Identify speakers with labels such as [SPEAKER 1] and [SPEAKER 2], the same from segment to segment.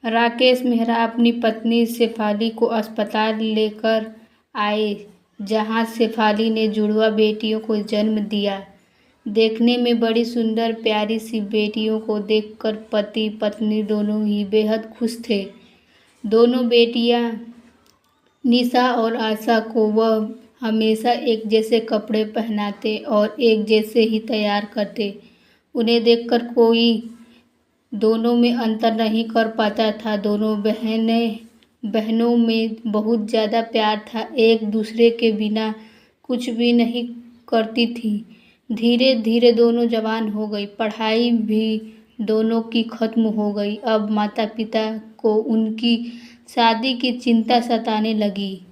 [SPEAKER 1] राकेश मेहरा अपनी पत्नी शेफाली को अस्पताल लेकर आए, जहां शेफाली ने जुड़वा बेटियों को जन्म दिया। देखने में बड़ी सुंदर प्यारी सी बेटियों को देखकर पति पत्नी दोनों ही बेहद खुश थे। दोनों बेटियां निशा और आशा को वह हमेशा एक जैसे कपड़े पहनाते और एक जैसे ही तैयार करते। उन्हें देखकर कोई दोनों में अंतर नहीं कर पाता था। दोनों बहनों में बहुत ज़्यादा प्यार था, एक दूसरे के बिना कुछ भी नहीं करती थी। धीरे धीरे दोनों जवान हो गई, पढ़ाई भी दोनों की खत्म हो गई। अब माता पिता को उनकी शादी की चिंता सताने लगी।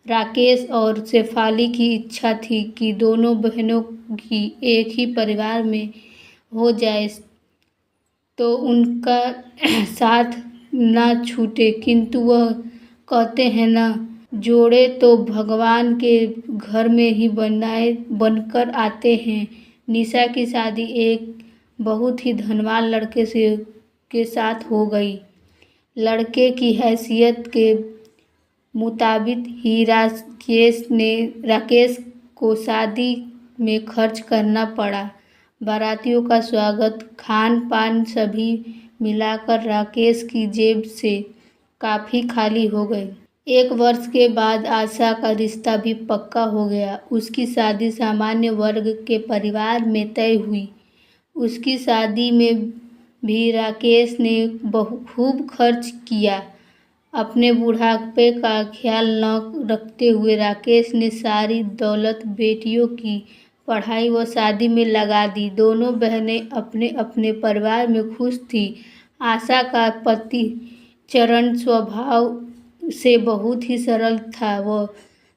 [SPEAKER 1] राकेश और शेफाली की इच्छा थी कि दोनों बहनों की एक ही परिवार में हो जाए तो उनका साथ ना छूटे, किंतु वह कहते हैं ना, जोड़े तो भगवान के घर में ही बनकर आते हैं। निशा की शादी एक बहुत ही धनवान लड़के के साथ हो गई। लड़के की हैसियत के मुताबिक ही राकेश को शादी में खर्च करना पड़ा। बारातियों का स्वागत, खान पान सभी मिलाकर राकेश की जेब से काफ़ी खाली हो गई। 1 वर्ष के बाद आशा का रिश्ता भी पक्का हो गया। उसकी शादी सामान्य वर्ग के परिवार में तय हुई। उसकी शादी में भी राकेश ने खूब खर्च किया। अपने बुढ़ापे का ख्याल न रखते हुए राकेश ने सारी दौलत बेटियों की पढ़ाई व शादी में लगा दी। दोनों बहनें अपने अपने परिवार में खुश थी। आशा का पति चरण स्वभाव से बहुत ही सरल था व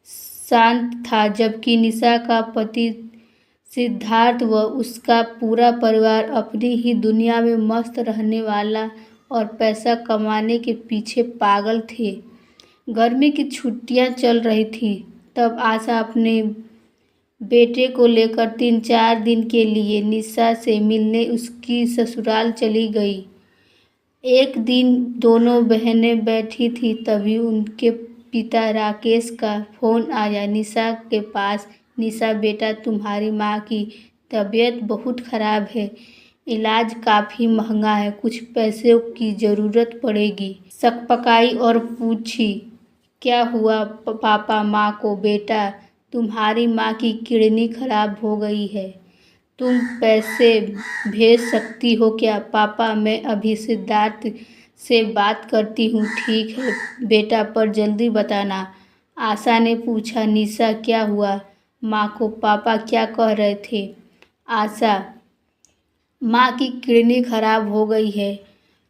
[SPEAKER 1] शांत था, जबकि निशा का पति सिद्धार्थ व उसका पूरा परिवार अपनी ही दुनिया में मस्त रहने वाला और पैसा कमाने के पीछे पागल थे। गर्मी की छुट्टियां चल रही थी, तब आशा अपने बेटे को लेकर 3-4 दिन के लिए निशा से मिलने उसकी ससुराल चली गई। एक दिन दोनों बहनें बैठी थी, तभी उनके पिता राकेश का फोन आया निशा के पास। निशा बेटा, तुम्हारी माँ की तबीयत बहुत खराब है, इलाज काफ़ी महंगा है, कुछ पैसे की ज़रूरत पड़ेगी। सकपकाई और पूछी, क्या हुआ पापा माँ को? बेटा, तुम्हारी माँ की किडनी खराब हो गई है, तुम पैसे भेज सकती हो क्या? पापा, मैं अभी सिद्धार्थ से बात करती हूँ। ठीक है बेटा, पर जल्दी बताना। आशा ने पूछा, निशा क्या हुआ माँ को? पापा क्या कह रहे थे? आशा, माँ की किडनी खराब हो गई है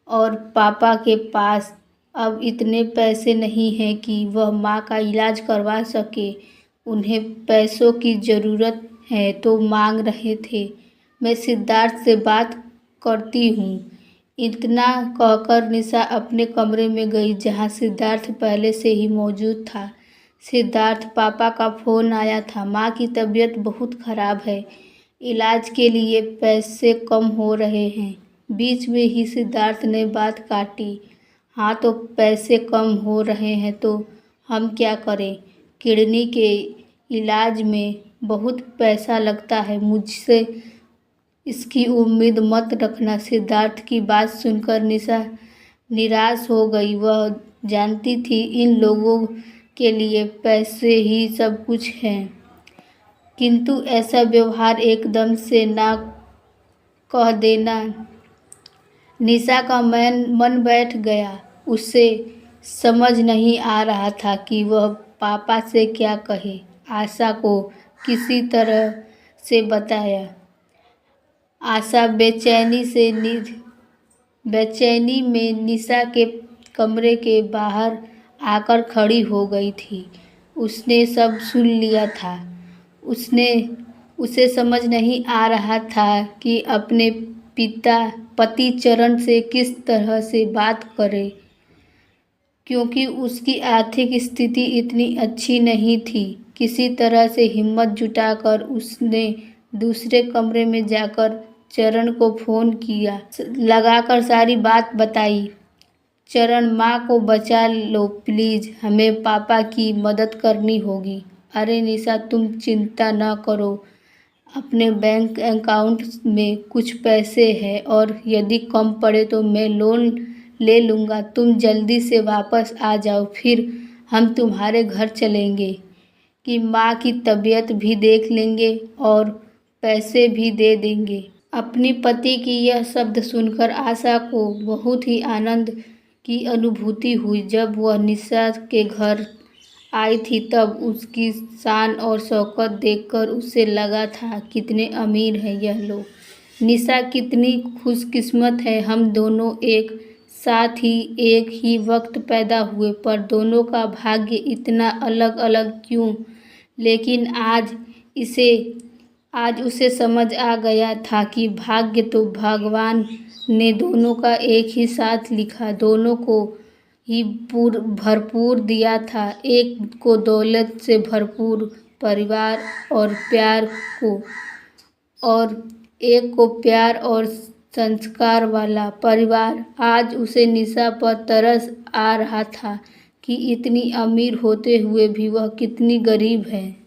[SPEAKER 1] और पापा के पास अब इतने पैसे नहीं हैं कि वह माँ का इलाज करवा सके। उन्हें पैसों की ज़रूरत है तो मांग रहे थे। मैं सिद्धार्थ से बात करती हूँ। इतना कहकर निशा अपने कमरे में गई, जहाँ सिद्धार्थ पहले से ही मौजूद था। सिद्धार्थ, पापा का फ़ोन आया था, माँ की तबीयत बहुत ख़राब है, इलाज के लिए पैसे कम हो रहे हैं। बीच में ही सिद्धार्थ ने बात काटी। हाँ, तो पैसे कम हो रहे हैं तो हम क्या करें? किडनी के इलाज में बहुत पैसा लगता है, मुझसे इसकी उम्मीद मत रखना। सिद्धार्थ की बात सुनकर निशा निराश हो गई। वह जानती थी इन लोगों के लिए पैसे ही सब कुछ है, किंतु ऐसा व्यवहार एकदम से ना कह देना। निशा का मन बैठ गया। उसे समझ नहीं आ रहा था कि वह पापा से क्या कहे। आशा को किसी तरह से बताया। आशा बेचैनी में निशा के कमरे के बाहर आकर खड़ी हो गई थी। उसने सब सुन लिया था। उसे समझ नहीं आ रहा था कि अपने पति चरण से किस तरह से बात करे, क्योंकि उसकी आर्थिक स्थिति इतनी अच्छी नहीं थी। किसी तरह से हिम्मत जुटाकर उसने दूसरे कमरे में जाकर चरण को फ़ोन किया, लगाकर सारी बात बताई। चरण, माँ को बचा लो प्लीज़, हमें पापा की मदद करनी होगी। अरे निशा, तुम चिंता न करो, अपने बैंक अकाउंट में कुछ पैसे हैं और यदि कम पड़े तो मैं लोन ले लूँगा। तुम जल्दी से वापस आ जाओ, फिर हम तुम्हारे घर चलेंगे कि माँ की तबीयत भी देख लेंगे और पैसे भी दे देंगे। अपनी पति की यह शब्द सुनकर आशा को बहुत ही आनंद की अनुभूति हुई। जब वह निशा के घर आई थी तब उसकी शान और शौकत देखकर उसे लगा था कितने अमीर हैं यह लोग। निशा कितनी खुशकिस्मत है, हम दोनों एक साथ ही एक ही वक्त पैदा हुए, पर दोनों का भाग्य इतना अलग अलग क्यों। लेकिन आज उसे समझ आ गया था कि भाग्य तो भगवान ने दोनों का एक ही साथ लिखा, दोनों को ही भरपूर दिया था। एक को दौलत से भरपूर परिवार और एक को प्यार और संस्कार वाला परिवार। आज उसे निशा पर तरस आ रहा था कि इतनी अमीर होते हुए भी वह कितनी गरीब है।